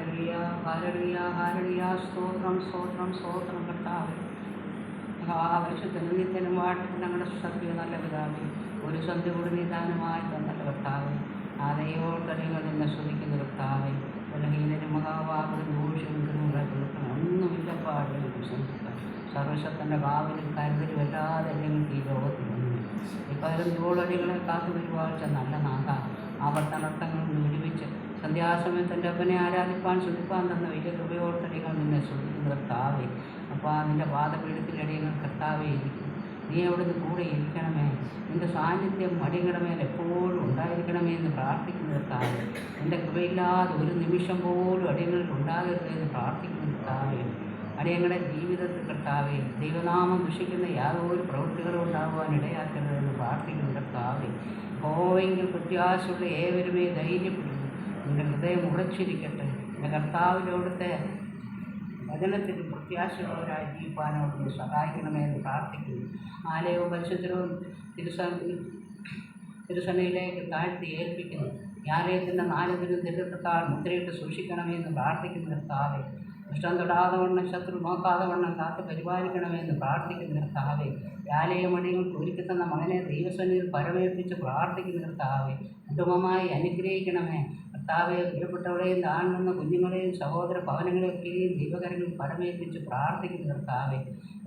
Hallelujah hallelujah hallelujah. സ്തോത്രം സ്തോത്രം സ്തോത്രം കർത്താവേ. പരിശുദ്ധനും നിത്യനും വാഴ്ത്തപ്പെട്ട ഞങ്ങളുടെ സത്യ നല്ല പിതാവേ, ഒരു സന്ധ്യ കൂടി നിദാനമായി തന്നല്ല കർത്താവേ. ആ ദൈവോട്ടറികൾ നിന്നെ ശ്രദ്ധിക്കുന്ന കർത്താവേ. ബലഹീനനും മഹാഭാഗനും ദൂഷ്യങ്ങളും ഒന്നുമില്ലപ്പാട് സന്ധിക്കാം. സർവശക്തൻ്റെ ഭാവനും കരുതലും വല്ലാതെ ഞങ്ങൾക്ക് ഈ ലോകത്തിലൊന്നും ഈ 15 അടികളെ കാത്തു പരിപാലിച്ച നല്ല നാഥ, ആവർത്തനർത്ഥങ്ങൾ വിടുവിച്ച് സന്ധ്യാസമയത്ത് എൻ്റെ അപ്പനെ ആരാധിപ്പാൻ ശ്രദ്ധിപ്പാൻ തന്ന വലിയ കൃപയോട്ടടികൾ നിന്നെ ശ്രദ്ധിക്കുന്ന കർത്താവേ. അപ്പോൾ നിൻ്റെ പാദപീഠത്തിലടിയങ്ങൾ കർത്താവേ ഇരിക്കും. നീ അവിടുന്ന് കൂടെ ഇരിക്കണമേ. നിൻ്റെ സാന്നിധ്യം അടിയങ്ങളുടെ മേൽ എപ്പോഴും ഉണ്ടായിരിക്കണമേ എന്ന് പ്രാർത്ഥിക്കുന്ന കർത്താവേ. നിൻ്റെ കൃപയില്ലാതെ ഒരു നിമിഷം പോലും അടിയങ്ങളിൽ ഉണ്ടാകരുത് എന്ന് പ്രാർത്ഥിക്കുന്ന കർത്താവേ. അടിയങ്ങളുടെ ജീവിതത്തിൽ കർത്താവേ, ദൈവനാമം ദുഷിക്കുന്ന യാതൊരു പ്രവൃത്തികളും ഉണ്ടാകുവാൻ ഇടയാക്കരുതെന്ന് പ്രാർത്ഥിക്കുന്ന കർത്താവേ. യഹോവയെങ്കിൽ പ്രത്യാശയുള്ള ഏവരുമേ ധൈര്യപ്പെടുന്നു. നിൻ്റെ ഹൃദയം ഉറച്ചിരിക്കട്ടെ. എൻ്റെ കർത്താവിനോടത്തെ വചനത്തിൽ പ്രത്യാശയുള്ളവരായി ജീവിപ്പാനോട് സഹായിക്കണമേ എന്ന് പ്രാർത്ഥിക്കുന്നു. ആലയവും പരിശുദ്ധവും തിരുസനയിലേക്ക് താഴ്ത്തി ഏൽപ്പിക്കുന്നു. ആലയത്തിൻ്റെ 4 തിരുത്താൽ മുദ്രയിട്ട് സൂക്ഷിക്കണമേ എന്ന് പ്രാർത്ഥിക്കുന്ന കർത്താവേ. ഇഷ്ടം തൊടാതെ വണ്ണം ശത്രു നോക്കാതെ വണ്ണം കാത്ത് പരിപാലിക്കണമെന്ന് പ്രാർത്ഥിക്കുന്ന കർത്താവേ. ആലയമണികൾക്ക് ഒരുക്കി തന്ന മകനെ ദൈവസന്നിധിയിൽ പരമേൽപ്പിച്ച് പ്രാർത്ഥിക്കുന്ന കർത്താവേ. കുടുംബമായി അനുഗ്രഹിക്കണമേ കർത്താവെ. പ്രിയപ്പെട്ടവരെയും താഴ്ന്ന കുഞ്ഞുങ്ങളെയും സഹോദര ഭവനങ്ങളെയൊക്കെയും ദൈവകരങ്ങളിൽ പരമേൽപ്പിച്ച് പ്രാർത്ഥിക്കുന്ന കർത്താവെ.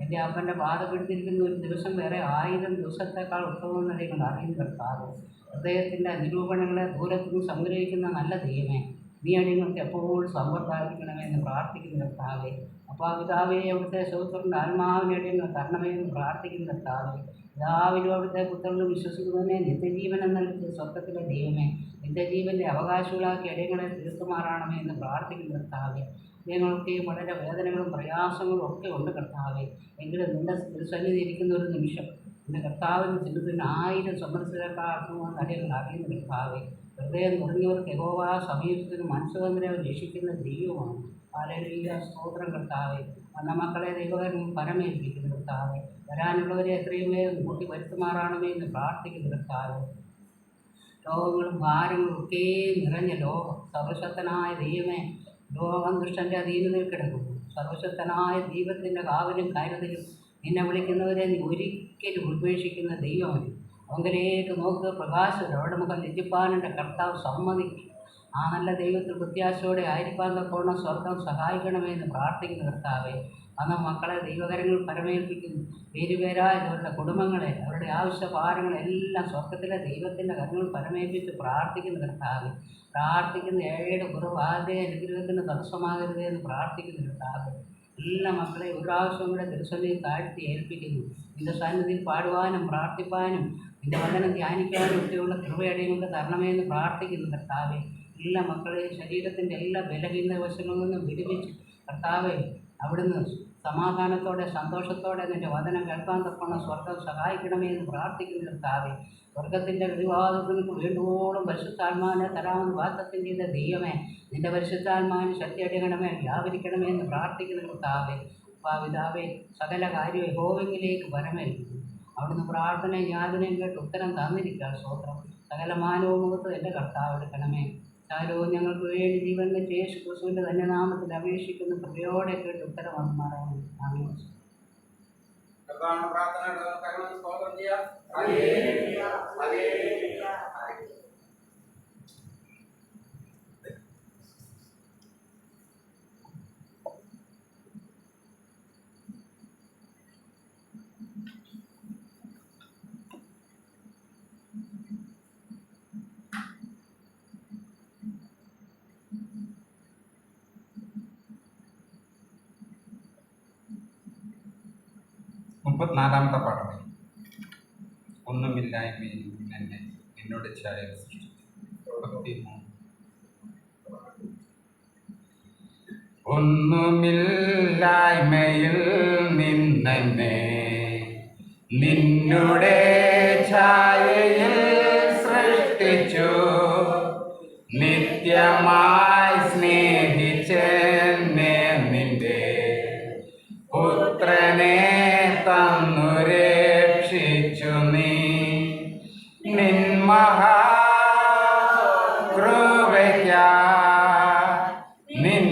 എൻ്റെ അപ്പൻ്റെ പാതപ്പെടുത്തിയിരിക്കുന്ന ഒരു ദിവസം വേറെ 1000 ദിവസത്തേക്കാൾ ഉത്തമമെന്ന് നിങ്ങൾ അറിയുന്ന കർത്താവ്. ഹൃദയത്തിൻ്റെ നിരൂപണങ്ങളെ ദൂരത്തുനിന്ന് സംഗ്രഹിക്കുന്ന നല്ല ദൈവമേ, നീ അടിയങ്ങൾക്ക് എപ്പോഴും സമ്പത്തായിരിക്കണമെന്ന് പ്രാർത്ഥിക്കുന്ന കർത്താവെ. അപ്പോൾ പിതാവേ, അവിടുത്തെ സഹോദരൻ്റെ ആത്മാവിനെ അടിയങ്ങൾ തരണമേന്ന് പ്രാർത്ഥിക്കുന്ന കർത്താവെ. പിതാവിനും അവിടുത്തെ പുത്രനും വിശ്വസിക്കുന്നതിനെ നിത്യജീവൻ എന്ന സ്വർഗത്തിലെ ദൈവമേ, നിത്യജീവൻ്റെ അവകാശികളാക്കി അടിയങ്ങളെ തീർത്തുമാറാണമേ എന്ന് പ്രാർത്ഥിക്കുന്ന കർത്താവെ. ഞങ്ങൾക്കെയും വളരെ വേദനകളും പ്രയാസങ്ങളും ഒക്കെ ഉണ്ട് കർത്താവെ. എങ്കിലും നിൻ്റെ സന്നിധി ഇരിക്കുന്ന ഒരു നിമിഷം എൻ്റെ കർത്താവിന് ചിന്തത്തിന് 1000 സംവത്സരക്കാർക്കുമെന്ന് അടിയങ്ങൾ അറിയുന്ന കർത്താവെ. ഹൃദയം തുടങ്ങിയവർക്ക് യഹോവ സമീപത്തിന് മനസ്സുവന്തരെ രക്ഷിക്കുന്ന ദൈവമാണ്. ഹല്ലേലൂയ. സ്തോത്രം കർത്താവെ. വന്ന മക്കളെ ദൈവകരങ്ങൾ പരമേൽപ്പിക്കുന്ന കർത്താവെ. വരാനുള്ളവരെ എത്രയും വേഗം കൂട്ടി വരുത്തുമാറാണമേ എന്ന് പ്രാർത്ഥിക്കുന്ന കർത്താവെ. രോഗങ്ങളും ഭാരങ്ങളും ഒക്കെ നിറഞ്ഞ ലോകം, സർവശക്തനായ ദൈവമേ, ലോകം ദുഷ്ടൻ്റെ അധീനതയിൽ കിടക്കുന്നു. സർവശക്തനായ ദൈവത്തിൻ്റെ കാവലും കരുതലും നിന്നെ വിളിക്കുന്നവരെ നീ ഒരിക്കലും ഉപേക്ഷിക്കുന്ന ദൈവമല്ല. അവങ്കിലേക്ക് നോക്കുക, പ്രകാശം അവിടെ മുഖം ലജ്ജിപ്പാനെൻ്റെ കർത്താവ് സമ്മതിക്കും. ആ നല്ല ദൈവത്തിൽ പ്രത്യാശയോടെ ആയിരിക്കാൻ തക്കോണം സ്വർഗം സഹായിക്കണമെന്ന് പ്രാർത്ഥിക്കുന്ന കർത്താവെ. അന്ന് മക്കളെ ദൈവകരങ്ങൾ പരമേൽപ്പിക്കുന്നു. പേരുപേരായവരുടെ കുടുംബങ്ങളെ, അവരുടെ ആവശ്യഭാരങ്ങളെല്ലാം സ്വർഗത്തിലെ ദൈവത്തിൻ്റെ കരങ്ങൾ പരമേൽപ്പിച്ച് പ്രാർത്ഥിക്കുന്ന കർത്താവെ. പ്രാർത്ഥിക്കുന്ന ഏഴയുടെ കുറവ് ആരുടെ അനുഗ്രഹത്തിന് തടസ്സമാകരുത് എന്ന് പ്രാർത്ഥിക്കുന്ന കർത്താവെ. എല്ലാ മക്കളെ ഒരു പ്രാവശ്യം കൂടെ തിരുസന്നിധിയിൽ താഴ്ത്തി ഏൽപ്പിക്കുന്നു. നിൻ്റെ സന്നിധിയിൽ പാടുവാനും പ്രാർത്ഥിപ്പാനും നിൻ്റെ വചനം ധ്യാനിക്കാനും ഒക്കെയുള്ള കൃപയടിയങ്ങൾക്ക് തരണമേന്ന് പ്രാർത്ഥിക്കുന്നു കർത്താവെ. എല്ലാ മക്കളെയും ശരീരത്തിൻ്റെ എല്ലാ ബലഹീന വശങ്ങളിൽ നിന്നും വിടുവിച്ച് കർത്താവെ, അവിടുന്ന് സമാധാനത്തോടെ സന്തോഷത്തോടെ നിൻ്റെ വചനം കേൾക്കാൻ തക്കണം സ്വർഗം സഹായിക്കണമേ എന്ന് പ്രാർത്ഥിക്കുന്ന കർത്താവെ. സ്വർഗത്തിൻ്റെ വിവാദങ്ങൾക്ക് വേണ്ടുവോളം പരിശുദ്ധാത്മാവിനെ തരാമെന്ന് വാഗ്ദത്തം ചെയ്ത ദൈവമേ, നിൻ്റെ പരിശുദ്ധാത്മാവിന് ശക്തി അടിയണമേ വ്യാപരിക്കണമേ എന്ന് പ്രാർത്ഥിക്കുന്ന കർത്താവെ. പിതാവേ, സകല കാര്യം യഹോവയിലേക്ക് പരമേൽപ്പിക്കുന്നു. അവിടുന്ന് പ്രാർത്ഥനയും യാതനയും കേട്ട് ഉത്തരം തന്നിരിക്കാൻ സ്തോത്രം. സകല മാനവും മുഖത്ത് എൻ്റെ കർത്താവ് എടുക്കണമേ. കാലവും ഞങ്ങൾക്ക് വേണ്ടി ജീവൻ വെച്ച യേശു ക്രിസ്തുവിൻ്റെ തന്നെ നാമത്തിൽ അപേക്ഷിക്കുന്ന കൃപയോടെ കേട്ട് ഉത്തരം വന്നു മാറാൻ. ആമേൻ. മുപ്പത്തിനാലാമത്തെ പാഠം. ഒന്നുമില്ലായ്മയിൽ എന്നെ എന്നോട് ഛായ സൃഷ്ടിച്ചു. ഒന്നുമില്ലായ്മയിൽ നിന്നെ നിന്നുടെ ഛായയിൽ സൃഷ്ടിച്ചു. നിത്യമായി സ്നേഹിച്ചെന്നെ നിന്റെ പുത്രനെ തന്നു രക്ഷിച്ചു. നീ നിൻ മഹാകൃപയ്ക്കാ നിൻ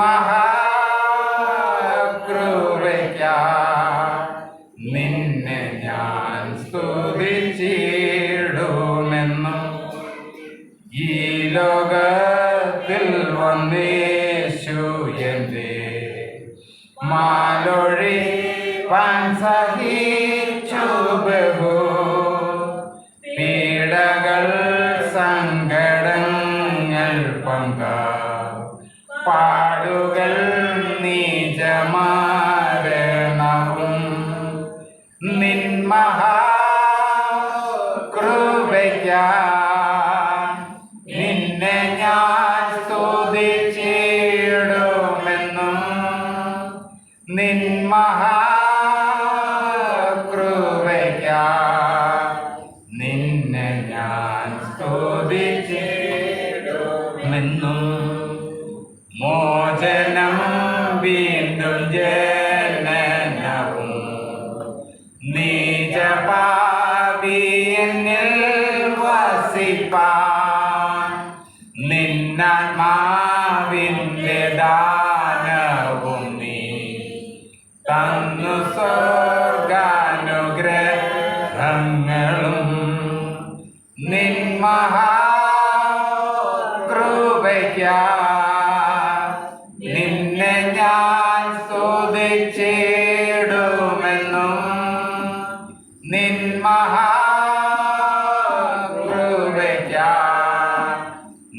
മഹാകൃപയ്ക്കായി നിന്നെ ഞാൻ സ്തുതിച്ചിടുമെന്നും ഈ ലോകത്തിൽ വന്നേശു എൻ്റെ മാലൊഴിപ്പാൻ സഹിച്ചു ബഹു പീഡകൾ സങ്കടങ്ങൾ പാടുകൾ നീചമാരണവും നിൻ മഹാകൃപയ്ക്കായി നിന്നെ ഞാൻ സ്തുതിച്ചിടുമെന്നും നിൻ മഹാകൃപയ്ക്കായി നിന്നെ ഞാൻ സ്തുതിച്ചിടുമെന്നും മോചനം വീണ്ടും ജനനവും നീചപാപിയെന്നിൽ വസിപ്പാൻ നിന്നാത്മാവിൻ്റെ ദാനവും നീ തന്നു സ്വർഗാനുഗ്രഹങ്ങളും നിൻ മഹാകൃപയ്ക്കായി നിന്നെ ഞാൻ സ്തുതിച്ചിടുമെന്നും നിൻ മഹാകൃപയ്ക്കായി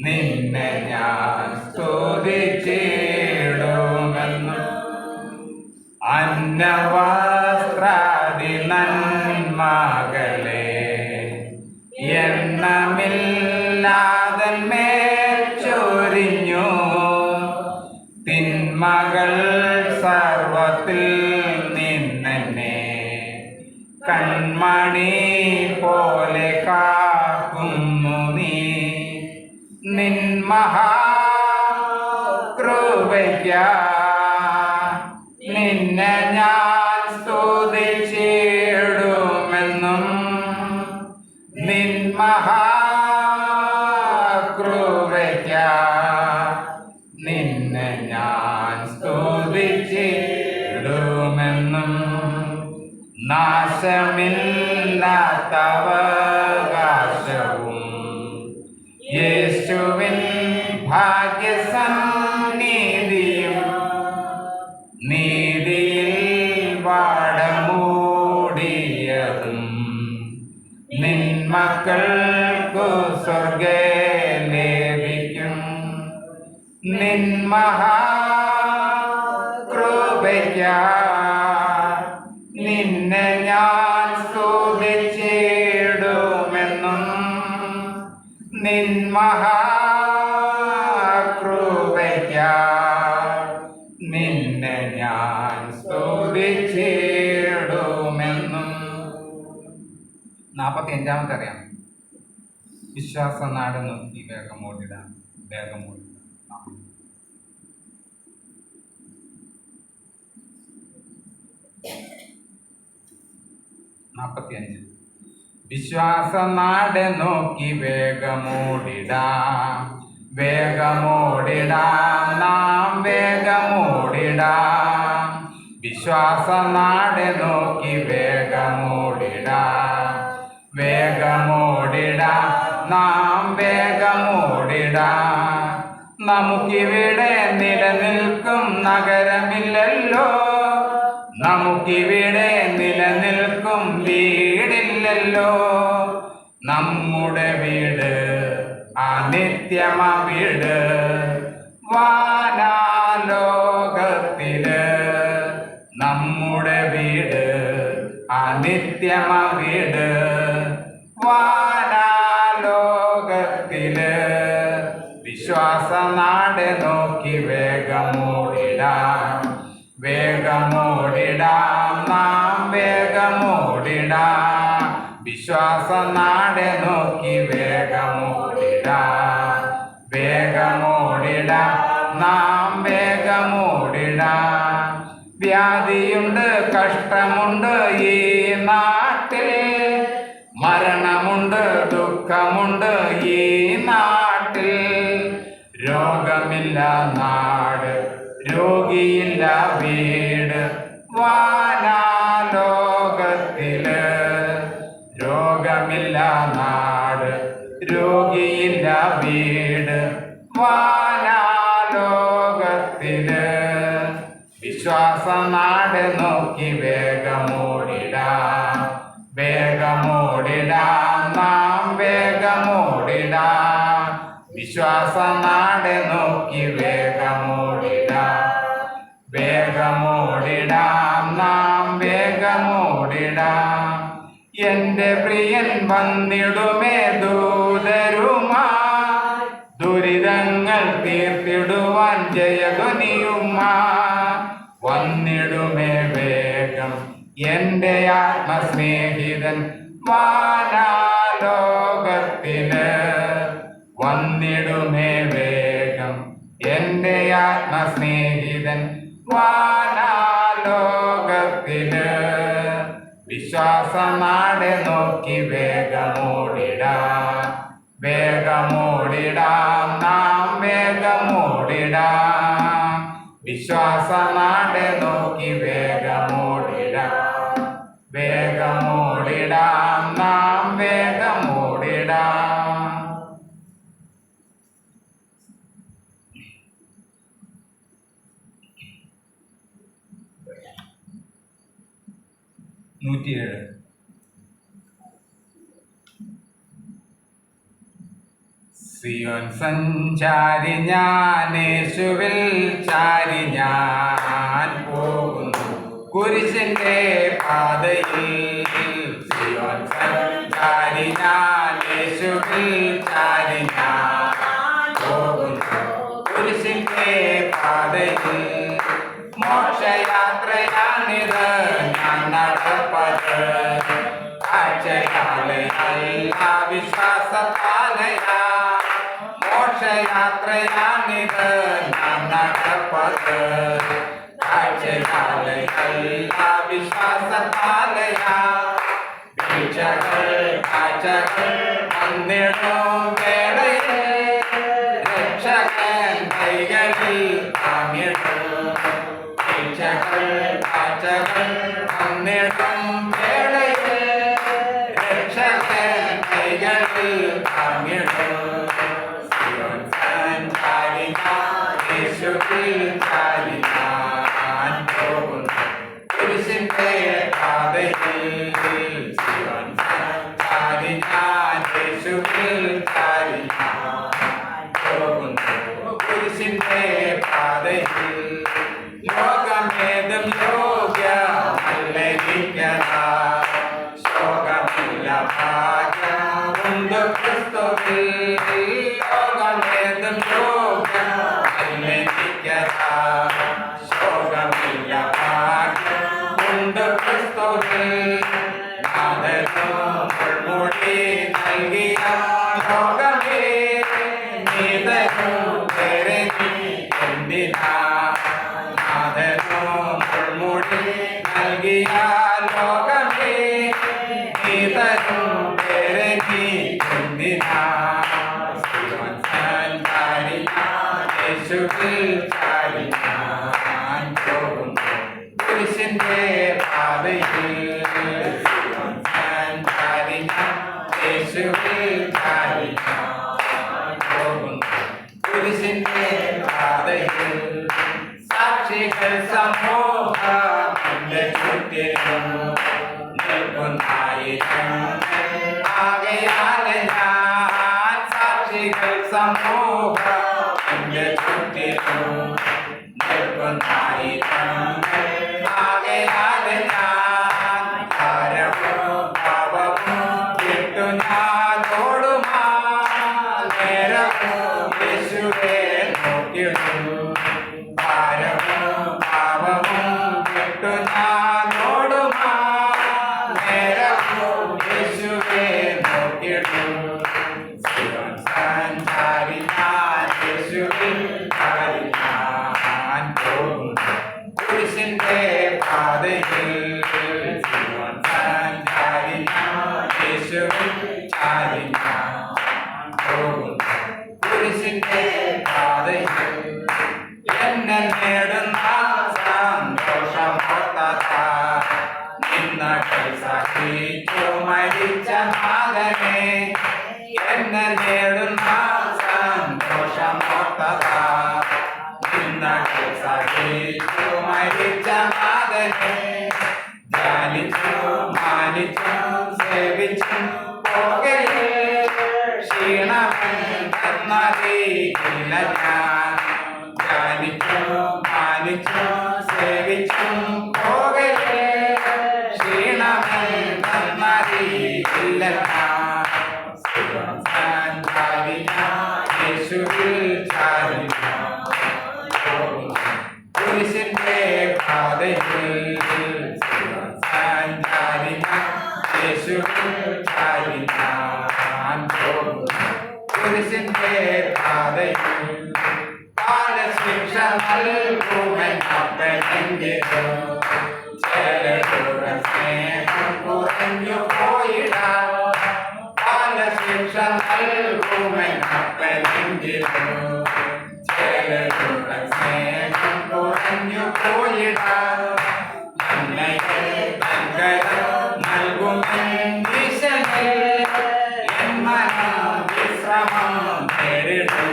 നിന്നെ ഞാൻ സ്തുതിച്ചിടുമെന്നും അന്നവസ്ത്രാദി നന്മകളെ എണ്ണമില്ലാതന്മേൽ ചൊരിഞ്ഞു തിന്മകൾ സർവത്തിൽ നിന്നെ കൺമണി പോലെ കാക്കുന്നു നീ നിൻ മഹാകൃപയ്ക്കായി നിന്നെ ഞാൻ സ്തുതിച്ചിടുമെന്നും നിൻ മഹാകൃപയ്ക്കായി നിന്നെ ഞാൻ സ്തുതിച്ചിടുമെന്നും നാശമില്ലാത്തവകാശവും യേശുവിൻ ഭാഗ്യസന്നിധിയും നീതിയിൽ വാടമൂടിയതും നിൻ മക്കൾക്കു സ്വർഗേ ലഭിക്കും നിൻ മഹാകൃപയ്ക്കായി നിന്നെ ഞാൻ സ്തുതിച്ചിടുമെന്നും നിൻ മഹാകൃപയ്ക്കായി നിന്നെ ഞാൻ സ്തുതിച്ചിടുമെന്നും. 45 അറിയാം. വിശ്വാസ നാട് നോക്കി വേഗമോടിടാം വേഗമോടിടാം. 45 വിശ്വാസ നാട് നോക്കി വേഗമോടിടാം വേഗമോടിടാം നാം വേഗമോടിടാം. വിശ്വാസ നാട് നോക്കി വേഗമോടിടാം വേഗമോടിടാം നാം വേഗമോടിടാം. നമുക്കിവിടെ നിലനിൽക്കും നഗരമില്ലല്ലോ, നമുക്കിവിടെ നിലനിൽക്കും വീടില്ലല്ലോ. നമ്മുടെ വീട് അനിത്യമ വീട് വാനാലോകത്തില്. നമ്മുടെ വീട് അനിത്യമ വീട് വാനാലോകത്തില്. വിശ്വാസ നാട് നോക്കി വേഗമോടിടാം വേഗമോടിടാം നാം വേഗമോടിടാം. വിശ്വാസ നാട് നോക്കി വേഗമോടിടാം വേഗമോടിടാം നാം വേഗമോടിടാം. വ്യാധിയുണ്ട്, കഷ്ടമുണ്ട് ഈ നാട്ടിൽ, മരണമുണ്ട്, ദുഃഖമുണ്ട് ഈ നാട്ടിൽ. രോഗമില്ല നാട് രോഗിയില്ല വീട് വാനാലോകത്തില്, രോഗമില്ല നാട് രോഗിയില്ല വീട് വാനാലോകത്തില്. വിശ്വാസനാട് നോക്കി വേഗമോടിടാം, വേഗമോടിടാം, നാം വേഗമോടിടാം. വിശ്വാസനാട് നോക്കി വേഗമോടിടാം, വേഗമോടിടാം, നാം വേഗമോടിടാം. എന്റെ പ്രിയൻ വന്നിടുമേ ദൂതരുമായി, ദുരിതങ്ങൾ തീർത്തിടുവാൻ ജയധ്വനിയുമായി. വന്നിടുമേ വേഗം എന്റെ ആത്മസ്നേഹിതൻ വാനാലോകത്തില്. വന്നിടുമേ വേഗം എന്റെ ആത്മസ്നേഹിതൻ വാനാലോകത്തില്. വിശ്വാസനാട് നോക്കി വേഗമോടിടാം, വേഗമോടിടാം, നാം വേഗമോടിടാം. വിശ്വാസനാട് നോക്കി വേഗമോടിടാം, വേഗമോടിടാം, നാം വേഗമോടിടാം. സിയോൻ സഞ്ചാരി ഞാൻ, യേശുവിൽ ചാരി ഞാൻ പോകുന്നു കുരിശിന്റെ പാതയിൽ. സിയോൻ സഞ്ചാരി ഞാൻ, യേശുവിൽ ചാരി ഞാൻ പോകുന്നു കുരിശിന്റെ പാതയിൽ. മോക്ഷയാത്രയാണിത് ഞാൻ നടപ്പത്, കാഴ്ചയാലയല്ല വിശ്വാസത്താലയാ. മോക്ഷയാത്രയാണിത് ഞാൻ നടപ്പത്, കാഴ്ചയാലയല്ല വിശ്വാസത്താലയാ. വീഴ്ചകൾ കാഴ്ചകൾ വന്നിടും വേളയിൽ, രക്ഷകൻ കൈകളിൽ താങ്ങിടും. വീഴ്ചകൾ കാഴ്ചകൾ വന്നിടും വേളയിൽ, രക്ഷകൻ കൈകളിൽ താങ്ങിടും. സിയോൻ സഞ്ചാരി ഞാൻ, യേശുവിൽ ചാരി ഞാൻ പോകുന്നു കുരിശിന്റെ പാതയിൽ. സിയോൻ സഞ്ചാരി ഞാൻ, യേശുവിൽ ചാരി ഞാൻ പോകുന്നു കുരിശിന്റെ പാതയിൽ. ലോകമേതും യോഗ്യമല്ലെനിക്കതാ, ശോകമില്ല ഭാഗ്യമുണ്ട് ക്രിസ്തുവിൽ. ലോകമേതും യോഗ്യമല്ലെനിക്കതാ, ശോകമില്ല ഭാഗ്യമുണ്ട് ക്രിസ്തുവിൽ. നാഥനു മുൾമുടി നൽകിയ ലോകമേ, നീതനു പേരെ നീ എന്തിനാ. നാഥനു മുൾമുടി നൽകിയ ലോകമേ, നീതനു പേരെ നീ എന്തിനാ. സിയോൻ സഞ്ചാരി ഞാൻ, യേശുവിൽ ചാരി ഞാൻ പോകുന്നു കുരിശിന്റെ പാതയിൽ. സിയോൻ സഞ്ചാരി ഞാൻ, യേശുവിൽ ചാരി ഞാൻ പോകുന്നു കുരിശിന്റെ പാതയിൽ. സാക്ഷികൾ സമൂഹം എന്റെ ചുറ്റിലും നിൽക്കുന്നായിരം ആകയാൽ ഞാൻ. സാക്ഷികൾ സമൂഹം എന്റെ ചുറ്റിലും നിൽക്കുന്നായിരം ആകയാൽ ഞാൻ. ഭാരവും പാപവും വിട്ടു ഞാൻ ഓടുമാ, നേരവും യേശുവേ നോക്കിയിടും. ഭാരവും പാപവും വിട്ടു ഞാൻ ഓടുമാ, നേരവും യേശുവേ നോക്കിയിടും. സിയോൻ സഞ്ചാരി ഞാൻ, യേശുവിൽ ചാരി ഞാൻ പോകുന്നു കുരിശിന്റെ പാതയിൽ. സിയോൻ സഞ്ചാരി ഞാൻ, യേശുവിൽ ചാരി ഞാൻ പോകുന്നു കുരിശിന്റെ പാതയിൽ. എന്നെ നേടും നേടുന്ന സന്തോഷമോർത്തതാ ഇന്നലെ സഹിച്ചു മരിച്ച നാഥനെ ധ്യാനിച്ചു മാനിച്ചു സേവിച്ചു പോകലേ ക്ഷീണമെന്നറിയില്ല ഞാൻ ധ്യാനിച്ചു മാനിച്ചു സേവിച്ചു പോകലേ ക്ഷീണമെന്നറിയില്ല ഞാൻ യേശുവിൽ ചാരിന കുരിശിന്റെ പാതയിൽ സഞ്ചാരിന യേശുവിൽ ചാരിന കുരിശിന്റെ പാതയിൽ കാലശിക്ഷ നൽകുമെന്നപ്പെന്നെങ്കിലും ചിലരുടെ സ്നേഹം കുറഞ്ഞു പോയിടാം കാലശിക്ഷ നൽകുമെന്നപ്പെന്നെങ്കിലും ചിലരുടെ സ്നേഹം കുറഞ്ഞു പോയിടാം നന്മയെ നൽകരം നൽകുമെന്നീശനെ എൻ മനം വിശ്രമം നേരിടും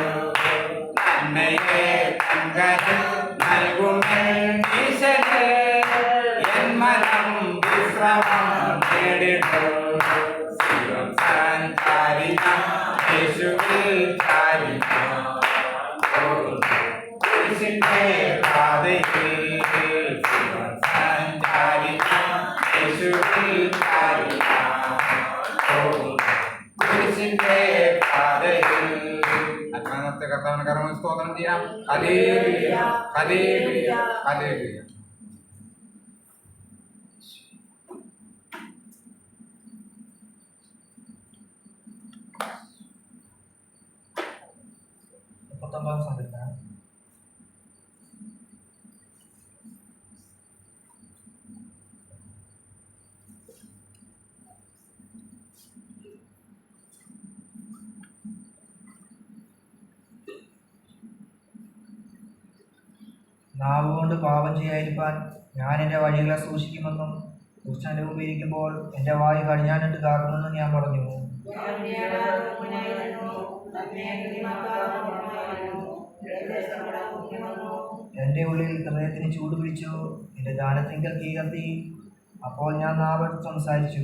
നന്മയെ നൽകരം നൽകുമെന്നീശനെ എൻ മനം വിശ്രമം നേരിടും സഞ്ചാരിന യേശുവിൽ ചാരിന കുരിശിന്റെ പാതയിൽ സഞ്ചാരിന യേശുവിൽ ചാരിന കുരിശിന്റെ പാതയിൽ അച്ഛനത്തെ കർത്താവിന് കർമ്മ സ്തോത്രം ചെയ്യാം. Hallelujah hallelujah hallelujah. സങ്കീർത്തനം നാവുകൊണ്ട് പാപം ചെയ്യാതിരിക്കാൻ ഞാൻ എൻ്റെ വഴികളെ സൂക്ഷിക്കുമെന്നും ദുഷ്ടന്റെ മുമ്പിൽ ഇരിക്കുമ്പോൾ എൻ്റെ വായ് കടിഞ്ഞാനിട്ട് കാക്കുമെന്നും ഞാൻ പറഞ്ഞു. എൻ്റെ ഉള്ളിൽ ഹൃദയത്തിന് ചൂട് പിടിച്ചു, എൻ്റെ ധ്യാനത്തിങ്കൽ തീ കത്തി. അപ്പോൾ ഞാൻ നാവെടുത്ത് സംസാരിച്ചു.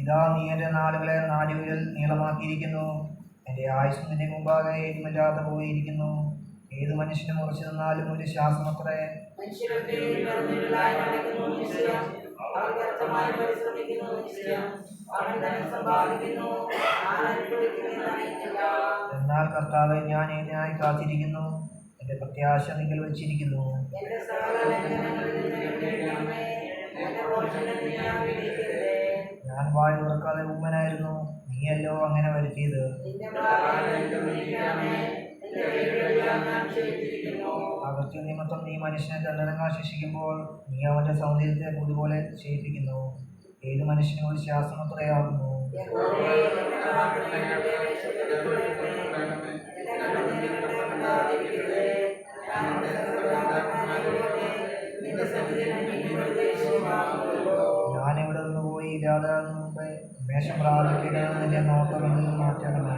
ഇതാ നീ എൻ്റെ നാളുകളെ 4 വിരൽ നീളമാക്കിയിരിക്കുന്നു. എൻ്റെ ആയുസ് നിന്റെ മുമ്പാകെ എരിമല്ലാതെ പോയിരിക്കുന്നു. ഏത് മനുഷ്യനും ഉറച്ചു നിന്നാലും ഒരു ശ്വാസമത്രേ. എന്നാൽ കർത്താവെ, ഞാൻ ഇതിനായി കാത്തിരിക്കുന്നു. എൻ്റെ പ്രത്യാശ നിങ്ങൾ വെച്ചിരിക്കുന്നു. ഞാൻ വായ തുറക്കാതെ ഉമ്മനായിരുന്നു, നീയല്ലോ അങ്ങനെ വരുത്തിയത്. അകത്യ നിമിത്തം നീ മനുഷ്യനെ ദണ്ഡനങ്ങൾ ശിക്ഷിക്കുമ്പോൾ നീ അവന്റെ സൗന്ദര്യത്തെ പുതുപോലെ ക്ഷയിപ്പിക്കുന്നു. ഏത് മനുഷ്യനും ഒരു ശ്വാസമത്രയാകുന്നു. ഞാനിവിടെ നിന്ന് പോയി ഇല്ലാതെ മുമ്പേ മേശം പ്രാപിക്കണമെന്ന് എൻ്റെ നോട്ടമെന്ന് മാറ്റണമേ.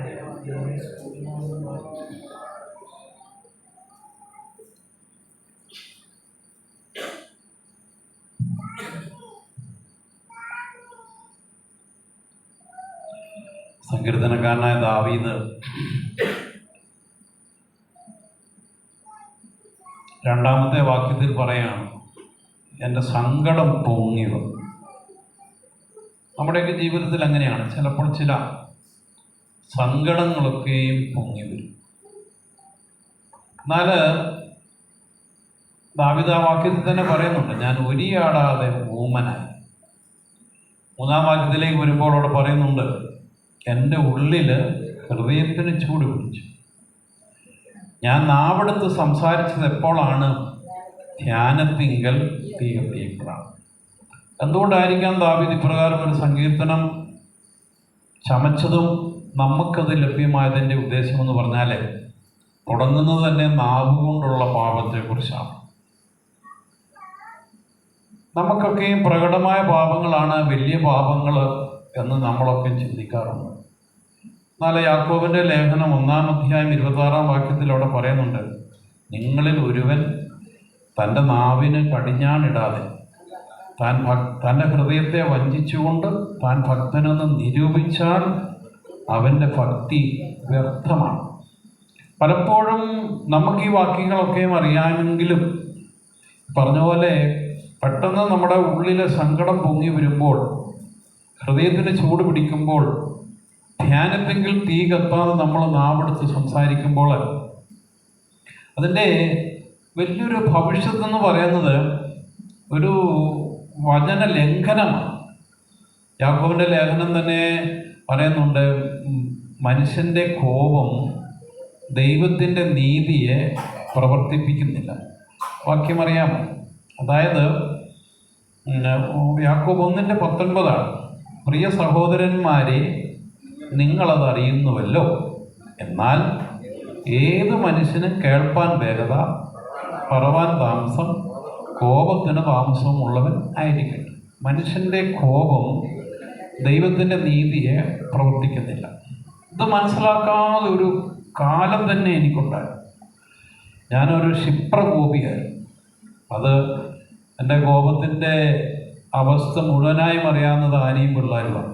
സങ്കീർത്തനക്കാരനായ ദാവീദ് രണ്ടാമത്തെ വാക്യത്തിൽ പറയാണ്, എൻ്റെ സങ്കടം പൊങ്ങി വന്നു. നമ്മുടെയൊക്കെ ജീവിതത്തിൽ അങ്ങനെയാണ്. ചിലപ്പോൾ ചില സങ്കടങ്ങളൊക്കെയും പൊങ്ങി വരും. എന്നാൽ ദാവീദ് ആ വാക്യത്തിൽ തന്നെ പറയുന്നുണ്ട്, ഞാൻ ഒരിയാടാതെ ഊമനായി. 3-ാം വാക്യത്തിലേക്ക് വരുമ്പോൾ അവിടെ പറയുന്നുണ്ട്, എൻ്റെ ഉള്ളിൽ ഹൃദയത്തിന് ചൂട് പിടിച്ചു. ഞാൻ നാവെടുത്ത് സംസാരിച്ചത് എപ്പോഴാണ്? ധ്യാനത്തിങ്കൽ തീ കത്തിയപ്പോഴാണ്. എന്തുകൊണ്ടായിരിക്കാം ദാവീദ് ഇപ്രകാരം ഒരു സങ്കീർത്തനം ചമച്ചതും നമുക്കത് ലഭ്യമായതിൻ്റെ ഉദ്ദേശമെന്ന് പറഞ്ഞാൽ, തുടങ്ങുന്നത് തന്നെ നാവ് കൊണ്ടുള്ള പാപത്തെക്കുറിച്ചാണ്. നമുക്കൊക്കെയും പ്രകടമായ പാപങ്ങളാണ് വലിയ പാപങ്ങൾ എന്ന് നമ്മളൊക്കെ ചിന്തിക്കാറുണ്ട്. എന്നാൽ യാക്കോബിൻ്റെ ലേഖനം 1-ാം അധ്യായം 26-ാം വാക്യത്തിൽ അവിടെ പറയുന്നുണ്ട്, നിങ്ങളിൽ ഒരുവൻ തൻ്റെ നാവിന് കടിഞ്ഞാണിടാതെ തൻ്റെ ഹൃദയത്തെ വഞ്ചിച്ചുകൊണ്ട് താൻ ഭക്തനെന്ന് നിരൂപിച്ചാൽ അവൻ്റെ ഭക്തി വ്യർത്ഥമാണ്. പലപ്പോഴും നമുക്ക് ഈ വാക്യങ്ങളൊക്കെയും അറിയാമെങ്കിലും പറഞ്ഞ പോലെ പെട്ടെന്ന് നമ്മുടെ ഉള്ളിലെ സങ്കടം പൊങ്ങി വരുമ്പോൾ, ഹൃദയത്തിന് ചൂട് പിടിക്കുമ്പോൾ, ധ്യാനത്തെങ്കിൽ തീ കത്താതെ നമ്മൾ നാവെടുത്ത് സംസാരിക്കുമ്പോൾ അതിൻ്റെ വലിയൊരു ഭവിഷ്യത്തെന്ന് പറയുന്നത് ഒരു വചന ലംഘനമാണ്. യാക്കോബിൻ്റെ ലേഖനം തന്നെ പറയുന്നുണ്ട്, മനുഷ്യൻ്റെ കോപം ദൈവത്തിൻ്റെ നീതിയെ പ്രവർത്തിപ്പിക്കുന്നില്ല. വാക്യമറിയാമോ? അതായത് യാക്കോബ് 1:19, പ്രിയ സഹോദരന്മാരെ, നിങ്ങളത് അറിയുന്നുവല്ലോ. എന്നാൽ ഏത് മനുഷ്യനും കേൾപ്പാൻ വേഗത, പറവാൻ താമസം, കോപത്തിന് താമസവും ഉള്ളവൻ ആയിരിക്കട്ടെ. മനുഷ്യൻ്റെ കോപം ദൈവത്തിൻ്റെ നീതിയെ പ്രവർത്തിക്കുന്നില്ല. ഇത് മനസ്സിലാക്കാതെ ഒരു കാലം തന്നെ എനിക്കുണ്ടായിരുന്നു. ഞാനൊരു ക്ഷിപ്രകോപിയായിരുന്നു. അത് എൻ്റെ കോപത്തിൻ്റെ അവസ്ഥ മുഴുവനായും അറിയാവുന്നത് ആനയും പിള്ളേരുമാണ്.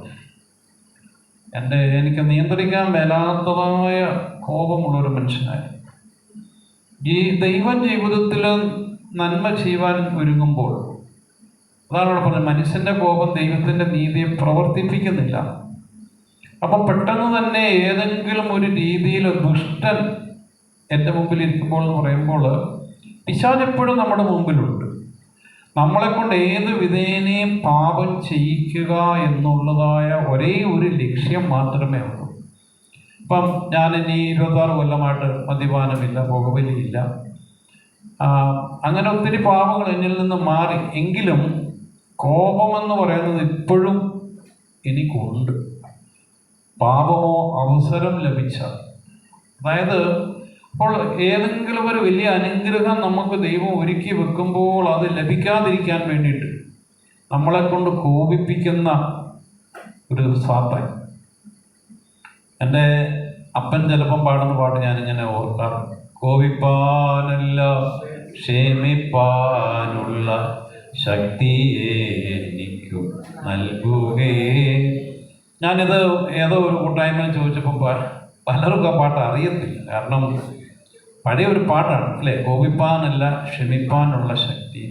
എനിക്ക് നിയന്ത്രിക്കാൻ മേലാത്തതായ കോപമുള്ളൊരു മനുഷ്യനായിരുന്നു. ഈ ദൈവം ജീവിതത്തിൽ നന്മ ചെയ്യുവാൻ ഒരുങ്ങുമ്പോൾ, അതാണ് അവിടെ പറഞ്ഞത്, മനുഷ്യൻ്റെ കോപം ദൈവത്തിൻ്റെ നീതിയെ പ്രവർത്തിപ്പിക്കുന്നില്ല. അപ്പം പെട്ടെന്ന് തന്നെ ഏതെങ്കിലും ഒരു രീതിയിൽ ദുഷ്ടൻ എൻ്റെ മുമ്പിൽ ഇരിക്കുമ്പോൾ എന്ന് പറയുമ്പോൾ, പിശാച് എപ്പോഴും നമ്മുടെ മുമ്പിലുണ്ട്. നമ്മളെക്കൊണ്ട് ഏത് വിധേനയും പാപം ചെയ്യിക്കുക എന്നുള്ളതായ ഒരേ ഒരു ലക്ഷ്യം മാത്രമേ ഉള്ളൂ. ഇപ്പം ഞാനിനി 26 കൊല്ലമായിട്ട് മദ്യപാനമില്ല, പുകവലിയില്ല, അങ്ങനെ ഒത്തിരി പാപങ്ങൾ എന്നിൽ നിന്ന് മാറി. എങ്കിലും കോപമെന്ന് പറയുന്നത് ഇപ്പോഴും എനിക്കുണ്ട്. പാപമോ അവസരം ലഭിച്ച, അതായത് അപ്പോൾ ഏതെങ്കിലും ഒരു വലിയ അനുഗ്രഹം നമുക്ക് ദൈവം ഒരുക്കി വെക്കുമ്പോൾ അത് ലഭിക്കാതിരിക്കാൻ വേണ്ടിയിട്ട് നമ്മളെ കൊണ്ട് കോപിപ്പിക്കുന്ന ഒരു സാത്താൻ. എൻ്റെ അപ്പൻ ചിലപ്പം പാടുന്ന പാട്ട് ഞാനിങ്ങനെ ഓർക്കാറുണ്ട്, കോപിപ്പാനല്ല ക്ഷമിപ്പാനുള്ള ശക്തിയെ എനിക്കു നൽകുകേ. ഞാനിത് ഏതോ ഒരു കൂട്ടായ്മയിൽ ചോദിച്ചപ്പോൾ പലർക്കും ആ പാട്ട് അറിയത്തില്ല. കാരണം പഴയ ഒരു പാട്ടാണ് അല്ലേ, കോപിപ്പാനല്ല ക്ഷമിപ്പാനുള്ള ശക്തി.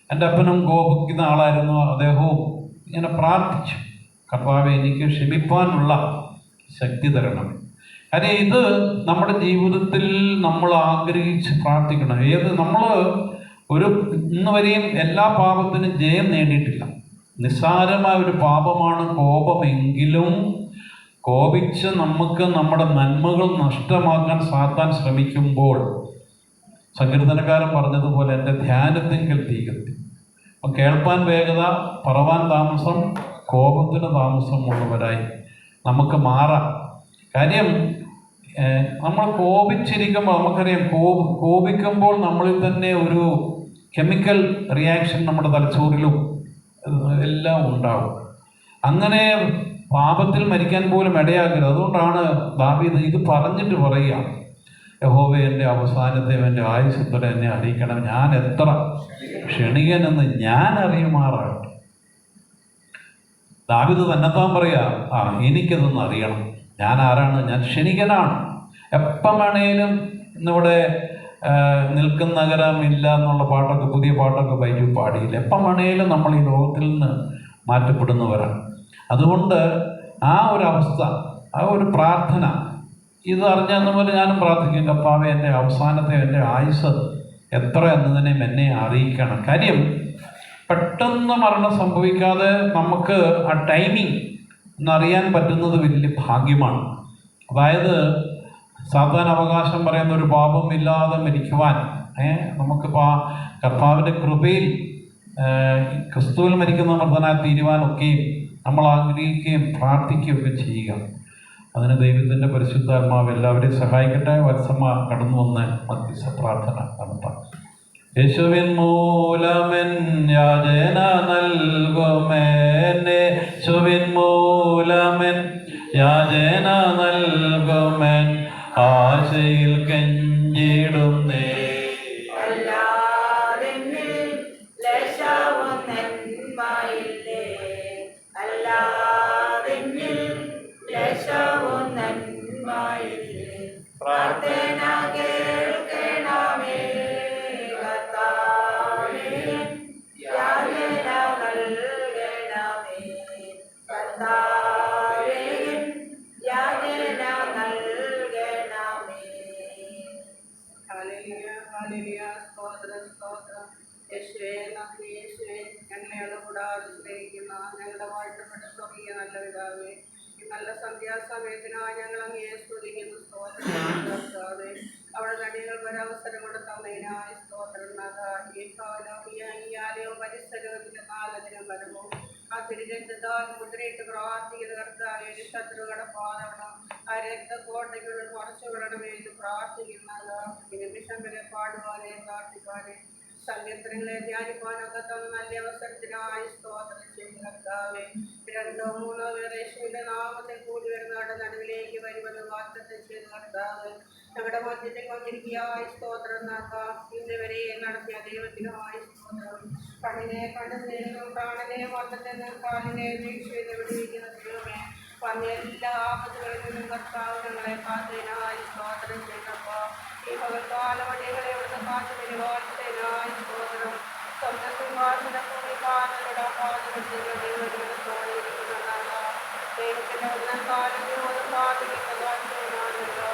എൻ്റെ അപ്പനും കോപിക്കുന്ന ആളായിരുന്നു. അദ്ദേഹവും ഇങ്ങനെ പ്രാർത്ഥിച്ചു, കർത്താവേ എനിക്ക് ക്ഷമിപ്പാനുള്ള ശക്തി തരണം. കാര്യം ഇത് നമ്മുടെ ജീവിതത്തിൽ നമ്മൾ ആഗ്രഹിച്ച് പ്രാർത്ഥിക്കണം. നമ്മൾ ഇന്ന് വരെയും എല്ലാ പാപത്തിനും ജയം നേടിയിട്ടില്ല. നിസ്സാരമായ ഒരു പാപമാണ് കോപമെങ്കിലും കോപിച്ച് നമുക്ക് നമ്മുടെ നന്മകൾ നഷ്ടമാക്കാൻ സാത്താൻ ശ്രമിക്കുമ്പോൾ, സങ്കീർത്തനക്കാരൻ പറഞ്ഞതുപോലെ എൻ്റെ ധ്യാനത്തിങ്കൽ തീ കത്തി. അപ്പം കേൾപ്പാൻ വേഗത, പറവാൻ താമസം, കോപത്തിന് താമസമുള്ളവരായി നമുക്ക് മാറാം. കാര്യം നമ്മൾ കോപിച്ചിരിക്കുമ്പോൾ നമുക്കറിയാം, കോപിക്കുമ്പോൾ നമ്മളിൽ തന്നെ ഒരു കെമിക്കൽ റിയാക്ഷൻ നമ്മുടെ തലച്ചോറിലും എല്ലാം ഉണ്ടാവും. അങ്ങനെ പാപത്തിൽ മരിക്കാൻ പോലും ഇടയാക്കരുത്. അതുകൊണ്ടാണ് ദാവീദ് ഇത് പറഞ്ഞിട്ട് പറയുക, യഹോവേ എൻ്റെ അവസാനത്തെയും എൻ്റെ ആയുസ്സത്തോടെ എന്നെ അറിയിക്കണം, ഞാൻ എത്ര ക്ഷണികനെന്ന് ഞാൻ അറിയുമാറാകട്ടെ. ദാവീദ് തന്നെത്താൻ പറയുക, എനിക്കതൊന്ന് അറിയണം, ഞാൻ ആരാണ്, ഞാൻ ക്ഷണികനാണ്. എപ്പം വേണേലും ഇന്നിവിടെ നിൽക്കുന്ന നഗരം ഇല്ല എന്നുള്ള പാട്ടൊക്കെ, പുതിയ പാട്ടൊക്കെ ബൈബിൾ പാടിയില്ല. എപ്പം വേണേലും നമ്മൾ ഈ ലോകത്തിൽ നിന്ന് മാറ്റപ്പെടുന്നവരാണ്. അതുകൊണ്ട് ആ ഒരു അവസ്ഥ, ആ ഒരു പ്രാർത്ഥന, ഇത് അറിഞ്ഞെന്ന പോലെ ഞാനും പ്രാർത്ഥിക്കും, കർത്താവേ എൻ്റെ അവസാനത്തെ എൻ്റെ ആയുസ് എത്ര എന്നതിനെ എന്നെ അറിയിക്കണം. കാര്യം പെട്ടെന്ന് മരണം സംഭവിക്കാതെ നമുക്ക് ആ ടൈമിംഗ് എന്നറിയാൻ പറ്റുന്നത് വലിയ ഭാഗ്യമാണ്. അതായത് സാത്താൻ അവകാശം പറയുന്ന ഒരു പാപമില്ലാതെ മരിക്കുവാൻ നമുക്കിപ്പോൾ ആ കർത്താവിൻ്റെ കൃപയിൽ ക്രിസ്തുവിൽ മരിക്കുന്ന മർദ്ദനായി തീരുവാനൊക്കെയും നമ്മൾ ആഗ്രഹിക്കുകയും പ്രാർത്ഥിക്കുകയൊക്കെ ചെയ്യുക. അതിന് ദൈവത്തിൻ്റെ പരിശുദ്ധാത്മാവ് എല്ലാവരെയും സഹായിക്കട്ടെ. വത്സമ്മ കടന്നു വന്ന് മധ്യസ്ഥ പ്രാർത്ഥന നടത്താം. യേശുവിൻ മൂലമെൻ യാചന നൽകുമെൻ, യേശുവിൻ മൂലമെൻ യാചന നൽകുമെൻ, ആശയിൽ കെഞ്ചിടുന്നേ. പ്രാർത്ഥന കേൾക്കണമേ കർത്താവേ, യാചന നൽകണമേ കർത്താവേ, യാചന നൽകണമേ. ഹല്ലേലൂയ, ഹല്ലേലൂയ, സ്തോത്രം, സ്തോത്രം. യേശുവേ, നന്ദി യേശുവേ. ഞങ്ങളെയാണ് കൂടാതെ സ്നേഹിക്കുന്ന ഞങ്ങളുടെ വാഴ്ത്തപ്പെട്ട സ്വർഗീയ നല്ല പിതാവേ, ഈ നല്ല സന്ധ്യാസമയത്തിനായി ഞങ്ങൾ അങ്ങയെ സ്തുതിക്കുന്നു. സ്തോത്രം കർത്താവേ, അവിടെ നടികൾക്ക് ഒരവസരം കൊടുത്തതിനായി സ്തോത്രം. ഈ ഭവനവും ഈ ആലയവും പരിസരവും നാലതിനും വരവും ആ തിരുരക്തത്താൽ മുദ്രയിട്ട് പ്രാർത്ഥിക്കുന്ന കർത്താവേ, ഒരു ശത്രു കടപ്പാതണം ആ രക്തക്കോട്ടയ്ക്കുള്ളിൽ മറച്ചു വിടണമേ എന്ന് പ്രാർത്ഥിക്കുന്നത്. ഈ നിമിഷം വരെ പാടുവാനേ പ്രാർത്ഥിക്കാനേ സങ്കീർത്തനങ്ങളെ ധ്യാനിപ്പാനൊക്കെ തന്ന നല്ല അവസരത്തിനായി സ്തോത്രം ചെയ്തു കർത്താവേ. 2 3 പേർ യേശുവിന്റെ നാമത്തിൽ കൂടി വരുന്നവരുടെ നടുവിലേക്ക് വരുമെന്ന് വാഗ്ദത്തം ചെയ്തു കർത്താവ്. ഞങ്ങളുടെ മധ്യത്തിൽ വന്നിരിക്കുകയായി സ്തോത്രം നൽകാം. ഇന്ന് വരെ നടത്തിയ ദൈവത്തിനുമായി സ്തോത്രം. കണ്ണിനെ കണ്ടുനിന്നും പ്രാണനെ മർദ്ദത്തിൽ കാലിനെ വീഴ്ചയിൽ വിടുവിക്കുന്ന ദൈവമേ, വന്ന എല്ലാ ആപത്തുകളിൽ നിന്നും കർത്താവ് ഞങ്ങളെ കാത്തതിനായി സ്തോത്രം ചെയ്തപ്പോൾ ഈ പകൽക്കാലം വഴികളെ ഇവിടുന്ന് കാത്തു പരിപാലിച്ചതിനായി സ്തോത്രം. സ്വന്തസിംഹാസനഭൂമിക്കാരുടെ പാദത്തിൽ ദൈവത്തോടിയിരിക്കുന്നതാണ്. ദൈവത്തിന്റെ ഒന്നാം കാലം വിരോധം പ്രാപിക്കുന്നതാണല്ലോ.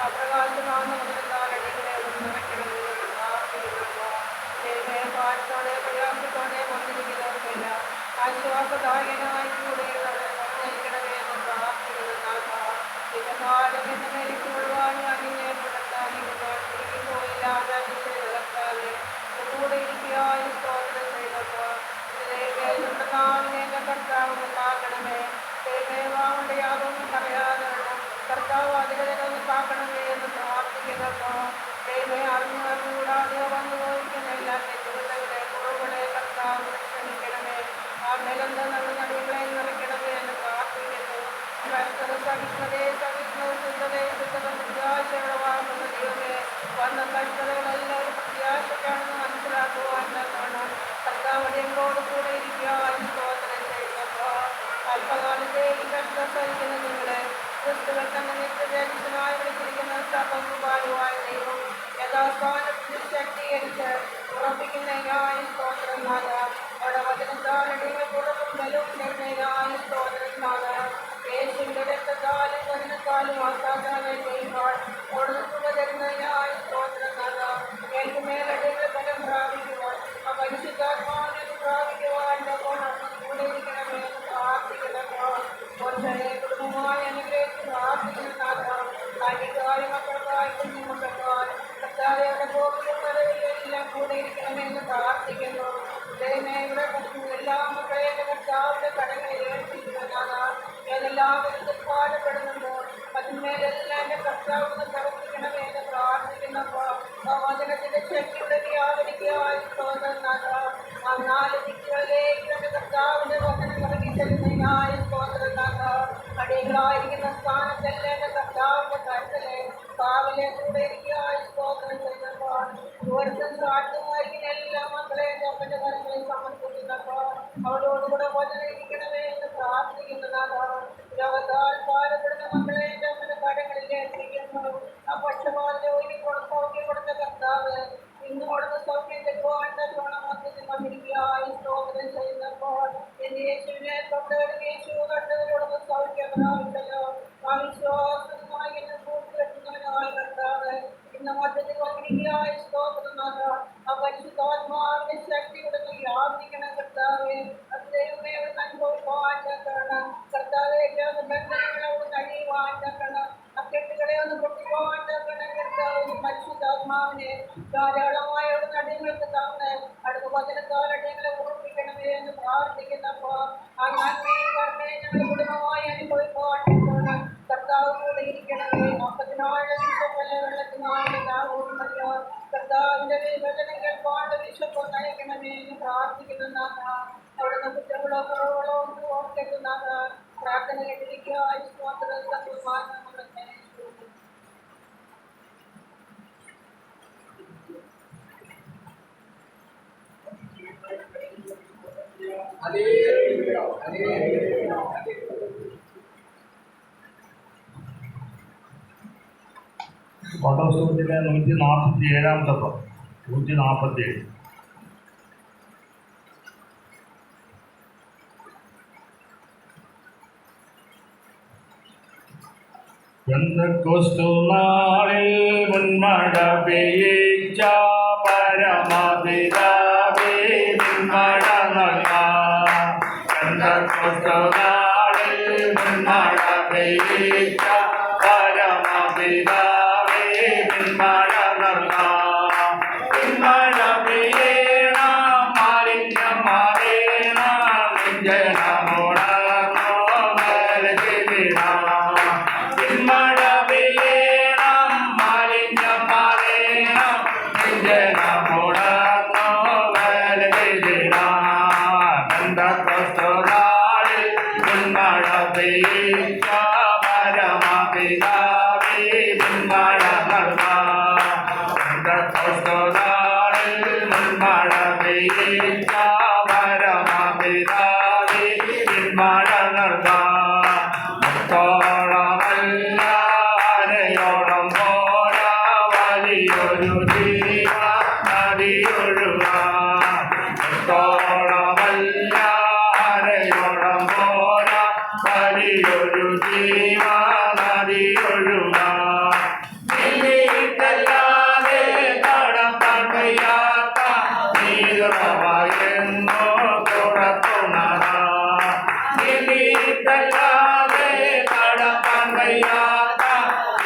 അപ്രകാശമാണ് മുതൽക്കാലടികളെ നിറയ്ക്കണമെന്ന് പ്രാർത്ഥിക്കുന്നു. ദൈവമേ, പാട്ടോടെ പ്രയാസത്തോടെ വന്നിരിക്കുന്നവർക്കില്ല ആശ്വാസദായകനായി കൂടെയുള്ളവരെ പറഞ്ഞിരിക്കണമേ എന്ന് പ്രാർത്ഥിക്കുന്നതാണ്. ഇത് കാലം എന്ന മേലേക്ക് മുഴുവാനും അണിഞ്ഞെ പുറത്താനിക്കുമ്പോൾ തിരികെ പോയില്ലാതെ കർത്താവെ കൂടെ ഇരിക്കുകയായി സ്തോത്രം ചെയ്തപ്പോൾ നമ്മുടെ നാവിനെ കർത്താവ് കാക്കണമേ. ദൈവവാവുണ്ട് യാതൊന്നും പറയാതെ കർത്താവ് അതിലൊന്ന് കാക്കണമേ എന്ന് പ്രാർത്ഥിക്കുന്നപ്പോൾ ദൈവം അറിഞ്ഞുകൂടാതെ വന്നു പോയിരിക്കുന്ന എല്ലാ തെറ്റുകളുടെ കുറവുകളെ കർത്താവ് ക്ഷമിക്കണമേ. ആ മേലെന്താ നമ്മുടെ നടുകളെ നിറയ്ക്കണമേ എന്ന് പ്രാർത്ഥിക്കുന്നു. സഹിഷ്ണുതയെ സഹിഷ്ണുവും ശുദ്ധതയും ശുദ്ധത പ്രത്യാശയുളവാക്കുന്ന ദൈവമേ, വന്ന കഷ്ടതകളെല്ലാം ഒരു പ്രത്യാശക്കാണെന്ന് മനസ്സിലാക്കുവാൻ തരണം. കർത്താവ് എങ്കോട് കൂടെ ഇരിക്കുകയായി സ്തോത്രം ചെയ്യുമ്പോൾ അല്പകാലത്തേക്ക് കഷ്ടം സഹിക്കുന്ന നിങ്ങളെ ക്രിസ്തുകൾ തന്നെ നിത്യജനത്തിനായി വിളിച്ചിരിക്കുന്ന സഭകുമാരുവായ ദൈവം യഥാസ്ഥാനത്തിന് ശക്തീകരിച്ച് ഉറപ്പിക്കുന്നതിനായി സ്തോത്രം നാഥാം. അവിടെ വചനത്താൽ നിങ്ങൾ കുറവും ബലവും തരുന്നതിനായി സ്തോത്രം നാഥാം. യേശുവിന്റെ രക്തത്താലും വചനത്താലും ആസാദാനെ ചെയ്യുമ്പോൾ കൊടുത്തുക തരുന്നതിനായി സ്തോത്രം നാഥാം. ഏൽക്കുമേലടികൾ ബലം പ്രാപിക്കുവാൻ ആ പരിശുദ്ധാത്മാവിനെ പ്രാപിക്കുവാൻ കൂടെ ഇരിക്കണമേ എന്ന് പ്രാർത്ഥിക്കണമോ. ഒറ്റയെ കുടുംബമായി അനുഗ്രഹിച്ച് പ്രാർത്ഥിക്കുന്ന നാഥാം. അന്യകായ മക്കൾക്കായി കുഞ്ഞുമക്കൾക്കായി കർത്താവയുടെ പോകുന്നവരെല്ലാം കൂടെ ഇരിക്കണമെന്ന് പ്രാർത്ഥിക്കുന്നു. ദൈവമേ, ഇവിടെ എല്ലാ മക്കളെയും കർത്താവിന്റെ കടങ്ങളിൽ ഏൽപ്പിക്കുന്നതാണ്. ഏതെല്ലാവരും പാടുപെടുന്നുണ്ടോ അതിന്മേലെല്ലാം എൻ്റെ കർത്താവിന് പ്രവർത്തിക്കണമേ എന്ന് പ്രാർത്ഥിക്കുന്നപ്പോൾ ആ വചനത്തിന്റെ ശക്തിയുടെ വ്യാപരിക്കുകയായി സ്തോത്രനാഥം. ആ 4 ദിക്കുകളിലേക്ക് എൻ്റെ കർത്താവിന്റെ വചനം ഇറങ്ങി ചെല്ലുന്നതിനായി സ്തോത്രനാഥം. അടികളായിരിക്കുന്ന സ്ഥാനത്തല്ലേ എൻ്റെ കർത്താവിന്റെ കരുതലെ കാവിലെ കൂടെ ഇരിക്കുകയായി സ്തോത്രം ചെയ്യുമ്പോൾ ദൂരത്തും കാട്ടുമായിരിക്കുന്ന എല്ലാ മക്കളെയും അപ്പൻ്റെ കരങ്ങളിൽ സമർപ്പിക്കുന്നപ്പോൾ അവളോടുകൂടെ വചനം ഇരിക്കണമേ എന്ന് പ്രാർത്ഥിക്കുന്നതാണ്. ലോകത്താൽ പാരപ്പെടുന്ന മക്കളെ അപ്പൻ്റെ കരങ്ങളിൽ ഏൽപ്പിക്കുന്നു. ആ പക്ഷപാതം സൗഖ്യം കൊടുത്ത കർത്താവ് ഇന്നോടുന്ന സൗഖ്യം തെക്കുവാൻ മധ്യത്തിൽ വന്നിരിക്കുകയായി സ്തോത്രം ചെയ്യുന്നപ്പോൾ എൻ്റെ യേശുവിനെ തൊട്ടവരും യേശു കണ്ടവരോടൊന്ന് സൗഖ്യം പ്രാപിച്ചല്ലോ. ആ വിശ്വാസമായി എന്നെ കൂട്ടുകെട്ടുന്നവനായ കർത്താവ് ഇന്ന് മധ്യത്തിൽ വന്നിരിക്കുകയായി സ്തോത്രനാഥം. ആ പരിശുദ്ധാത്മാവിന്റെ ശക്തി കൊടുത്ത് വ്യാപിക്കണം കർത്താവെ. അത് ദൈവമേ അവിടെ അനുഭവിക്കുവാൻ തക്കണം കർത്താവെ. ബന്ധങ്ങളെ ഒന്ന് കഴിയുവാൻ തക്കണം. ആ കെട്ടുകളെ ഒന്ന് പൊട്ടിക്കുവാൻ തക്കണം കർത്താവ്. പരിശുദ്ധാത്മാവിനെ ധാരാളമായ ഒരു നടികൾക്ക് തന്നെ അടുത്ത വചനത്താൽ അടിയങ്ങളെ ഉറപ്പിക്കണമേ എന്ന് പ്രാർത്ഥിക്കുന്നപ്പോൾ ആ നന്മയും കർമ്മയും ഞങ്ങളുടെ കുടുംബമായി അനുഭവിക്കുവാൻ തക്കണം കർത്താവ് കൂടെ ഇരിക്കണമേ. 44 വെള്ളത്തിനാണ് കർത്താവിന്റെ വചനം കേൾപ്പാണ്ട് കൊന്നയക്കണമേ എന്ന് പ്രാർത്ഥിക്കുന്നുണ്ടാക. അവിടുന്ന് കുറ്റങ്ങളോ കുറവുകളോ ഒന്നും ഓർക്കരുതുണ്ടാക. പ്രാർത്ഥന കേട്ടിരിക്കുക. ആയുഷ്മാത്രം സത്യമാണ് നമ്മുടെ പാഠപുസ്തകത്തിലെ 147-ാമത്തെ 147. നാളിൽ മുൻമഴ പെയ്യിച്ച പരമപിതാവേ നിന്മഴ നൽകാം. നാളിൽ മുൻമഴ പെയ്യിച്ച പരമപിതാവേ നിന്മഴ നൽകാം. നിന്മഴ പെയ്യണം, മാലിന്യം മാറേണം, നെഞ്ചനമുണർന്നോ നൽകിടാം. മഴ പെയ്യണം, മാലിന്യം മാറേണം, നെഞ്ചനമുണർന്നോ നൽകിടാം. ബന്ധക്രിസ്തുനാളിൽ മുൻമഴ പെയ്യിച്ച പരമപിതാവേ നിന്മഴ നൽകാം. ബന്ധക്രിസ്തുനാളിൽ മുൻമഴ പെയ്യിച്ച പരമപിതാവേ നിന്മഴ നൽകാം. മുത്തോളമല്ല അരയോളം പോരാ വലിയൊരു ജീവ നദിയൊഴുകാം. മുത്തോളമല്ല അരയോളം പോരാ വലിയൊരു ജീവ നദിയൊഴുകാം. നീക്കല്ലാതെ കടക്കാൻ വയ്യാത്ത നീരുറവയെന്നോ തുറക്കുന്നതാ. നീക്കല്ലാതെ കടക്കാൻ വയ്യാത്ത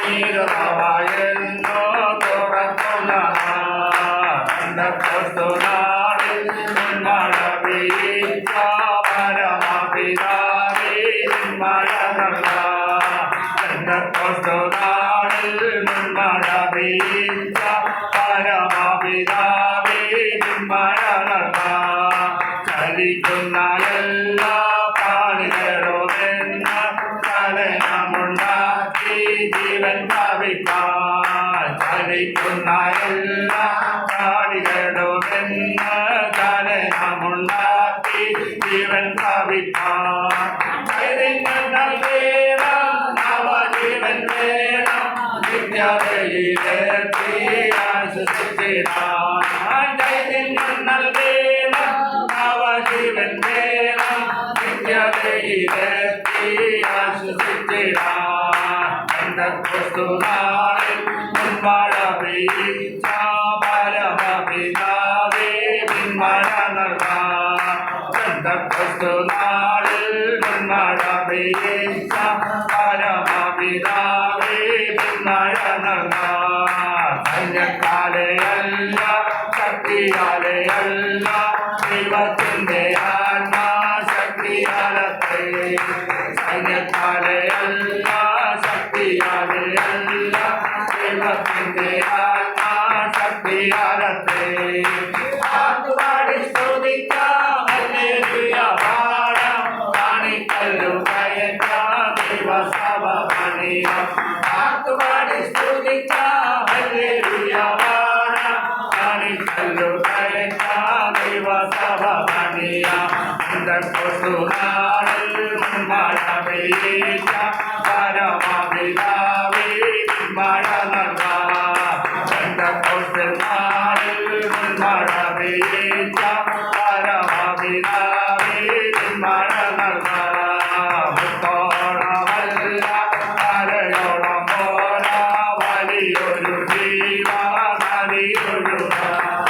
നീരുറവയെന്നോ തുറക്കുന്നതാ. ബന്ധക്രിസ്തുനാളിൽ മുൻമഴ പെയ്യിച്ച പരമപിതാവേ നിന്മഴ നൽകാം. ബന്ധക്രിസ്തുനാളിൽ മുൻമഴ പെയ്യിച്ച പരമപിതാവേ നിന്മഴ നൽകാം. ചലിക്കുന്ന എല്ലാ പ്രാണികളുമെന്ന ചലനമുണ്ടാക്കി ജീവൻ ഭവിക്കാൻ. ചലിക്കുന്ന എല്ലാ പ്രാണികളുമെന്ന ചലനമുണ്ടാക്കി ജീവൻ ഭവിക്കാൻ. ചൈതന്യം വേണം, നവജീവൻ വേണം, നിത്യതയിലെത്തി ആശ്വസിച്ചിടാൻ. ചൈതന്യം നൽകേണം, നവജീവൻ വേണം, നിത്യതയിലെത്തി ആശ്വസിച്ചിടാൻ. ബന്ധക്രിസ്തുനാളിൽ മുൻമഴ പെയ്യിച്ച പരമപിതാവേ നിന്മഴ നൽകാം. ബന്ധക്രിസ്തുനാളിൽ മുൻമഴ പെയ്യിച്ച പരമപിതാവേ നിന്മഴ നൽകാം. സൈന്യത്താലെയല്ല, ശക്തിയാലെയല്ല, ദൈവത്തിന്റെ ആത്മാശക്തിയാലത്രേ. സൈന്യത്താലെയല്ല, ശക്തിയാലെയല്ല, ദൈവത്തിന്റെ ആത്മാശക്തിയാലത്രേ. പാട്ടുപാടി സ്തുതിക്കാം, ഹല്ലേലൂയ പാടാം, കാണിക്കല്ലു കയറ്റാം, ദൈവസഭ പണിയാം. പാട്ടുപാടി സ്തുതിക്കാം, ഹല്ലേലൂയ പാടാം, കാണിക്കല്ലു കയറ്റാം, ദൈവസഭ പണിയാം. ബന്ധക്രിസ്തുനാളിൽ മുൻമഴ പെയ്യിച്ച പരമപിതാവേ നിന്മഴ നൽകാം. ബന്ധക്രിസ്തുനാളിൽ മുൻമഴ പെയ്യിച്ച പരമപിതാവേ നിന്മഴ നൽകാം. മുത്തോളമല്ല അരയോളം പോരാ വലിയൊരു ജീവ നദിയൊഴുകാം.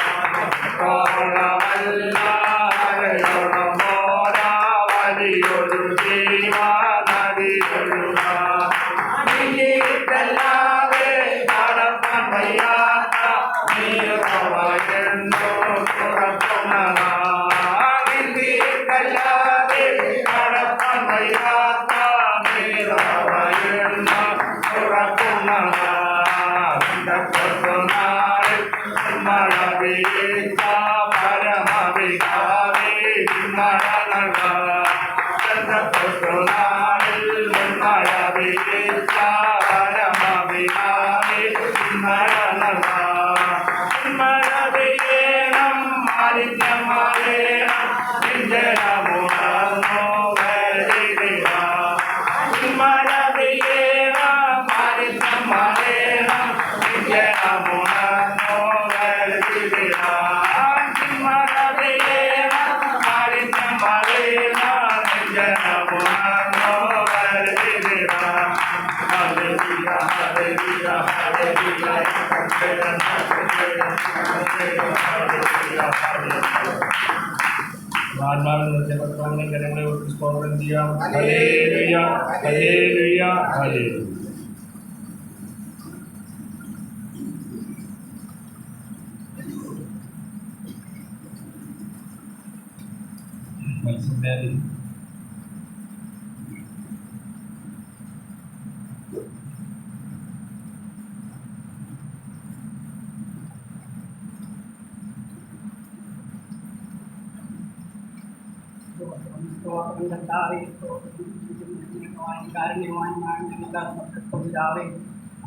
മുത്തോളമല്ല അരയോളം പോരാ വലിയൊരു ജീവ നദിയൊഴുകാം. നീക്കല്ലാതെ കടക്കാൻ വയ്യാത്ത നീരുറവയെന്നോ തുറക്കുന്നതാ. നീക്കല്ലാതെ കടക്കാൻ വയ്യാത്ത നീരുറവയെന്നോ തുറക്കുന്നതാ. ബന്ധക്രിസ്തുനാളിൽ മഴ പെയ്യിച്ച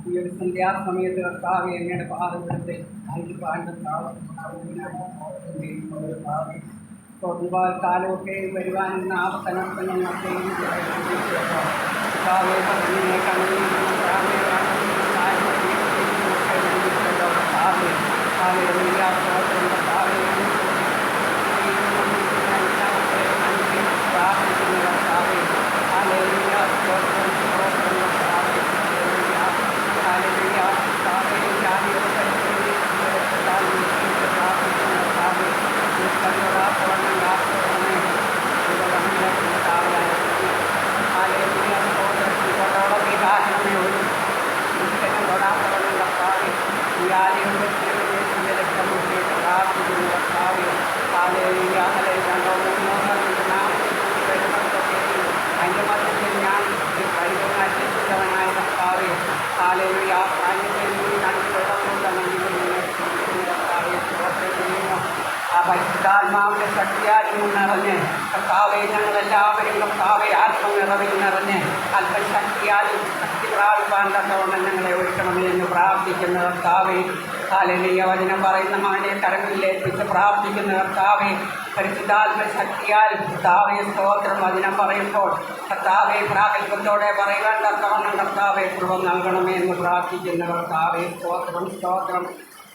ഈ ഒരു സന്ധ്യാസമയത്ത് കർത്താവെ എങ്ങയുടെ പാതപ്പെടുത്തെ കാലമൊക്കെ വരുവാനുള്ള ആപത്തനൊക്കെ പരിശുദ്ധാത്മാവിന്റെ ശക്തിയാലും നിറഞ്ഞ് കർത്താവെ ഞങ്ങളെല്ലാവരും കർത്താവെ ആത്മനിറവിൽ നിറഞ്ഞ് അല്പശക്തിയാലും ശക്തി പ്രാപിപ്പാൻ തക്കവണ്ണം ഞങ്ങളെ ഒരുക്കണമേ എന്ന് പ്രാർത്ഥിക്കുന്ന കർത്താവെ ഹല്ലേലൂയ. വചനം പറയുന്ന മകനെ കരങ്ങളിലേൽപ്പിച്ച് പ്രാർത്ഥിക്കുന്ന കർത്താവെ പരിശുദ്ധാത്മ ശക്തിയാൽ കർത്താവെ സ്തോത്രം വചനം പറയുമ്പോൾ കർത്താവെ പ്രാഗൽഭ്യത്തോടെ പറയുവാൻ തക്കവണ്ണം കർത്താവെ കൃപ നൽകണമേ എന്ന് പ്രാർത്ഥിക്കുന്ന കർത്താവെ സ്തോത്രം സ്തോത്രം.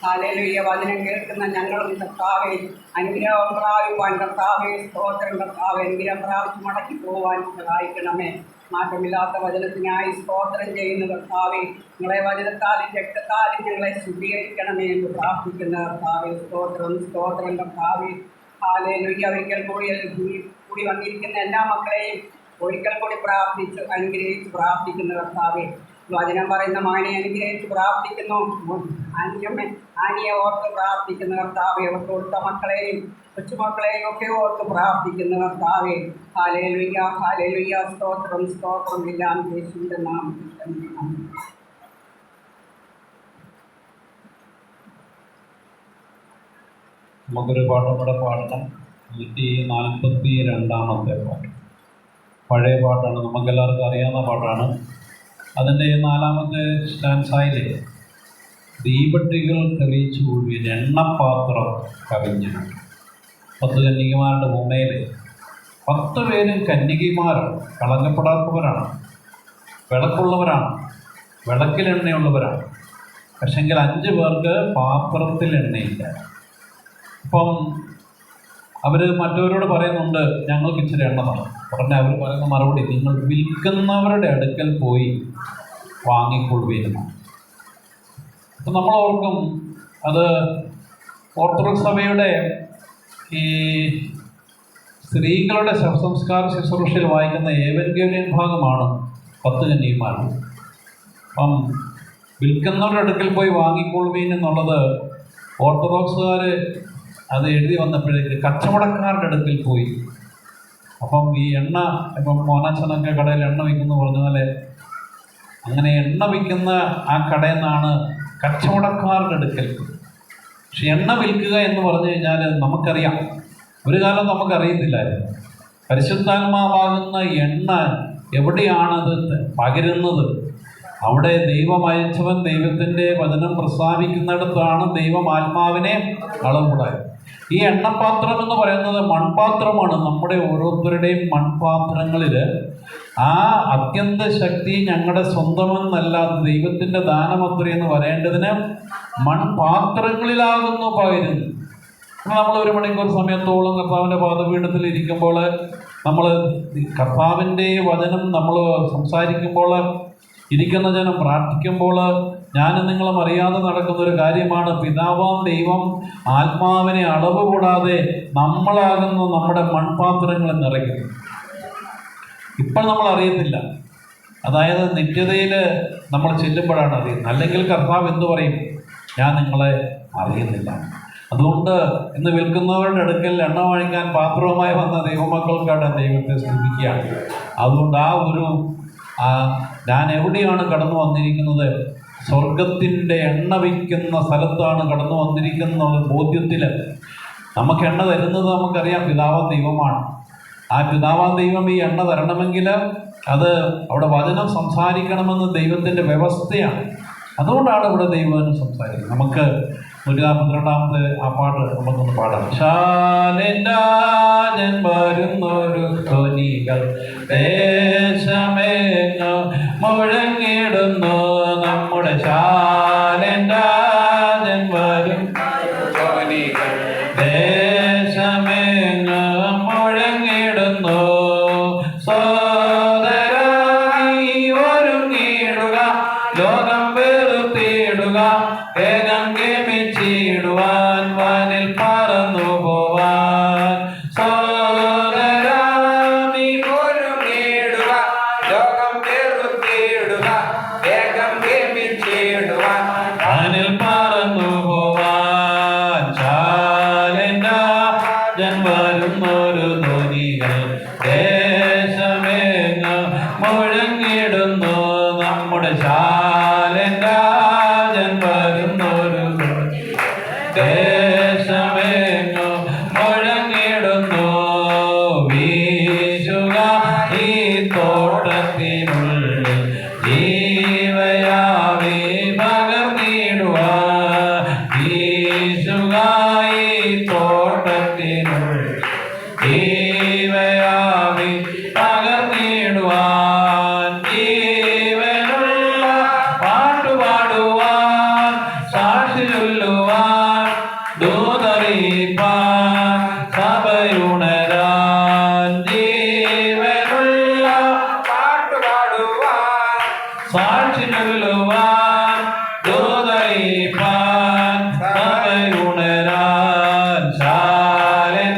ഹല്ലേലൂയ. വചനം കേൾക്കുന്ന ഞങ്ങളും കർത്താവെ അനുഗ്രഹം പ്രാപിപ്പാൻ കർത്താവെ സ്തോത്രം കർത്താവെ അനുഗ്രഹം പ്രാപിച്ച് മടക്കി പോകാൻ സഹായിക്കണമേ. മാറ്റമില്ലാത്ത വചനത്തിനായി സ്തോത്രം ചെയ്യുന്ന കർത്താവെ നിങ്ങളെ വചനത്താലും രക്തത്താലും ഞങ്ങളെ ശുദ്ധീകരിക്കണമേ എന്ന് പ്രാർത്ഥിക്കുന്ന കർത്താവെ സ്തോത്രം സ്തോത്രം കർത്താവെ. ഹല്ലേലൂയ. ഒരിക്കൽ കൂടി വന്നിരിക്കുന്ന എല്ലാ മക്കളെയും ഒരിക്കൽ കൂടി പ്രാർത്ഥിച്ച് അനുഗ്രഹിച്ച് പ്രാർത്ഥിക്കുന്ന കർത്താവെ വചനം പറയുന്ന മകനെ അനുഗ്രഹിച്ച് പ്രാർത്ഥിക്കുന്നു. ആനിയെ ഓർത്ത് പ്രാർത്ഥിക്കുന്ന കർത്താവെ അവർക്ക് കൊടുത്ത മക്കളെയും കൊച്ചുമക്കളെയും ഒക്കെ ഓർത്ത് പ്രാർത്ഥിക്കുന്ന കർത്താവെ ഹല്ലേലൂയ ഹല്ലേലൂയ. സ്തോത്രം സ്തോത്രം എല്ലാം യേശുവിന്റെ നാമത്തിൽ തന്നെ. നമുക്കൊരു പാട്ടും കൂടെ പാടണം. 142 പാട്ട് പഴയ പാട്ടാണ്, നമുക്കെല്ലാവർക്കും അറിയാവുന്ന പാട്ടാണ്. അതിൻ്റെ 4-ാമത്തെ സ്റ്റാൻസായിലെ ദീപട്ടികൾ തെളിയിച്ചു കൊള്ളുവിൻ എണ്ണപ്പാത്രം കവിഞ്ഞു. 10 കന്യകമാരുടെ മുന്നേൽ 10 പേരും കന്യകമാരാണ്, കളങ്കപ്പെടാത്തവരാണ്, വിളക്കുള്ളവരാണ്, വിളക്കിലെണ്ണയുള്ളവരാണ്. പക്ഷെങ്കിൽ 5 പേർക്ക് പാത്രത്തിൽ എണ്ണയില്ല. അപ്പം അവർ മറ്റവരോട് പറയുന്നുണ്ട് ഞങ്ങൾക്ക് ഇച്ചിരി എണ്ണ തരണം. ഉടനെ അവർ പറയുന്ന മറുപടി നിങ്ങൾ വിൽക്കുന്നവരുടെ അടുക്കൽ പോയി വാങ്ങിക്കൊള്ളുകയാണ്. അപ്പം നമ്മൾ ഓർക്കും അത് ഓർത്തഡോക്സ് സഭയുടെ ഈ സ്ത്രീകളുടെ ശവസംസ്കാര ശുശ്രൂഷയിൽ വായിക്കുന്ന ഏവൻഗേലിയൻ ഭാഗമാണ് 10 കന്യകമാർ. അപ്പം വിൽക്കുന്നവരുടെ അടുക്കൽ പോയി വാങ്ങിക്കൊള്ളുവീൻ എന്നുള്ളത് ഓർത്തഡോക്സുകാർ അത് എഴുതി വന്നപ്പോഴേക്ക് കച്ചവടക്കാരുടെ അടുക്കൽ പോയി. അപ്പം ഈ എണ്ണ ഇപ്പം മോനാച്ചനൊക്കെ കടയിൽ എണ്ണ വിൽക്കുന്നു പറഞ്ഞാൽ അങ്ങനെ എണ്ണ വിൽക്കുന്ന ആ കടയിൽ നിന്നാണ് കച്ചവടക്കാരുടെ അടുക്കൽ. പക്ഷെ എണ്ണ വിൽക്കുക എന്ന് പറഞ്ഞു കഴിഞ്ഞാൽ നമുക്കറിയാം, ഒരു കാലം നമുക്കറിയത്തില്ലായിരുന്നു പരിശുദ്ധാത്മാവാകുന്ന എണ്ണ എവിടെയാണത് പകരുന്നത്, അവിടെ ദൈവം അയച്ചവൻ ദൈവത്തിൻ്റെ വചനം പ്രസ്താവിക്കുന്നിടത്താണ് ദൈവം ആത്മാവിനെ അളവുകൂടായത്. ഈ എണ്ണപ്പാത്രം എന്ന് പറയുന്നത് മൺപാത്രമാണ്. നമ്മുടെ ഓരോരുത്തരുടെയും മൺപാത്രങ്ങളിൽ ആ അത്യന്ത ശക്തി ഞങ്ങളുടെ സ്വന്തമെന്നല്ലാതെ ദൈവത്തിൻ്റെ ദാനമത്രയെന്ന് വരേണ്ടതിന് മൺപാത്രങ്ങളിലാകുന്നു പകരുന്നു. നമ്മൾ 1 മണിക്കൂർ സമയത്തോളം കർത്താവിൻ്റെ പാദപീഠത്തിൽ ഇരിക്കുമ്പോൾ, നമ്മൾ കർത്താവിൻ്റെ വചനം നമ്മൾ സംസാരിക്കുമ്പോൾ, ഇരിക്കുന്ന ജനം പ്രാർത്ഥിക്കുമ്പോൾ, ഞാനും നിങ്ങളും അറിയാതെ നടക്കുന്നൊരു കാര്യമാണ്, പിതാവാം ദൈവം ആത്മാവിനെ അളവ് കൂടാതെ നമ്മളാകുന്നു നമ്മുടെ മൺപാത്രങ്ങൾ നിറയ്ക്കുന്നു. ഇപ്പോൾ നമ്മൾ അറിയത്തില്ല, അതായത് നിത്യതയിൽ നമ്മൾ ചെല്ലുമ്പോഴാണ് അറിയുന്നത്. അല്ലെങ്കിൽ കർത്താവ് എന്തു പറയും? ഞാൻ നിങ്ങളെ അറിയുന്നില്ല. അതുകൊണ്ട് ഇന്ന് വിൽക്കുന്നവരുടെ അടുക്കൽ എണ്ണ വാങ്ങിക്കാൻ പാത്രവുമായി വന്ന ദൈവമക്കൾക്കാണ് ദൈവത്തെ സ്തുതിക്കുകയാണ്. അതുകൊണ്ട് ഞാൻ എവിടെയാണ് കടന്നു വന്നിരിക്കുന്നത്? സ്വർഗത്തിൻ്റെ എണ്ണ വയ്ക്കുന്ന സ്ഥലത്താണ് കടന്നു വന്നിരിക്കുന്ന ബോധ്യത്തിൽ. നമുക്ക് എണ്ണ തരുന്നത് നമുക്കറിയാം, പിതാവാം ദൈവമാണ്. ആ പിതാവാം ദൈവം ഈ എണ്ണ തരണമെങ്കിൽ അത് അവിടെ വചനം സംസാരിക്കണമെന്ന് ദൈവത്തിൻ്റെ വ്യവസ്ഥയാണ്. അതുകൊണ്ടാണ് ഇവിടെ ദൈവം സംസാരിക്കുന്നത്. നമുക്ക് 142 ആ പാട്ട് നമുക്കൊന്ന് പാടാം. ശാലൻ വരുന്നൊരു ധ്വനികൾ ദേശമേങ്ങോ മുഴങ്ങിടുന്നു, നമ്മുടെ ശാലൻ വരും ധ്വനികൾ ദേശമേങ്ങോ മുഴങ്ങിടുന്നു. സോദരായി ഒരുങ്ങിടുക, ലോകം വെറുത്തിടുക, വേഗം ഗമിച്ചിടുവാൻ വാനിൽ പറന്നു പോവാൻ. സോദരാമി ഒരുങ്ങിടുക, ലോകം വെറുത്തിടുക, വേഗം ഗമിച്ചിടുവാൻ വാനിൽ പറന്നു പോവാൻ. ശാലൻ വരുന്നൊരു ധ്വനികൾ ദേശമേങ്ങോ മുഴങ്ങിടുന്നു, നമ്മുടെ ശാലൻ വരുന്നൊരു ദേശമേങ്ങോ മുഴങ്ങിടുന്നു. വീശുക ഈ തോട്ടത്തിനുള്ളിൽ ജീവയാവി പകർന്നിടുവാൻ. വീശുക ഈ തോട്ടത്തിനുള്ളിൽ ജീവയാവി പകർന്നിടുവാൻ. ജീവനുള്ള പാട്ടുപാടുവാൻ, സാക്ഷി ചൊല്ലുവാൻ, ദൂതറിയിപ്പാൻ, സഭയുണരാൻ. ജീവനുള്ള പാട്ടുപാടുവാൻ, സാക്ഷി ചൊല്ലുവാൻ, ദൂതറിയിപ്പാൻ, സഭയുണരാൻ. ശാലൻ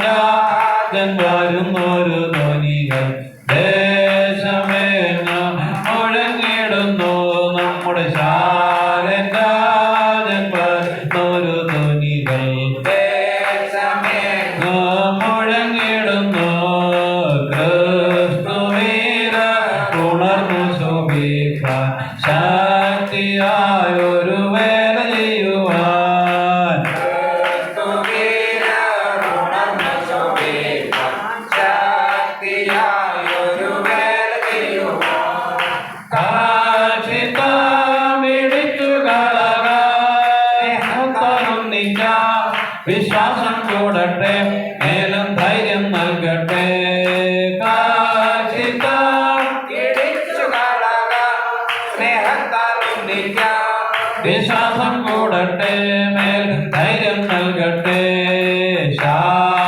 വരുന്നൊരു ധ്വനികൾ ദേശമേങ്ങോ മുഴങ്ങിടുന്നു, നമ്മുടെ ശാലൻ വരുന്നൊരു ധ്വനികൾ ദേശമേങ്ങോ മുഴങ്ങിടുന്നു. ക്രിസ്തുവീര ഉണർന്നു ശോഭിപ്പാൻ, ശക്തിയായൊരു വേല ചെയ്യുവാൻ. ക്രിസ്തുവീരനുണർന്നു ശോഭിപ്പാൻ, ശക്തിയായൊരു വേല ചെയ്യുവാൻ. കാക്ഷിത്തമിടിച്ചു കളകാൻ, വിശ്വാസം കൂടട്ടെ, മേലും ധൈര്യം നൽകട്ടെ. കാക്ഷിത്തം ഇടിച്ചു കളക, സ്നേഹത്താൽ ഉന്നിക്കാം, വിശ്വാസം കൂടട്ടെ, മേൽ ധൈര്യം നൽകട്ടെ. ശാലൻ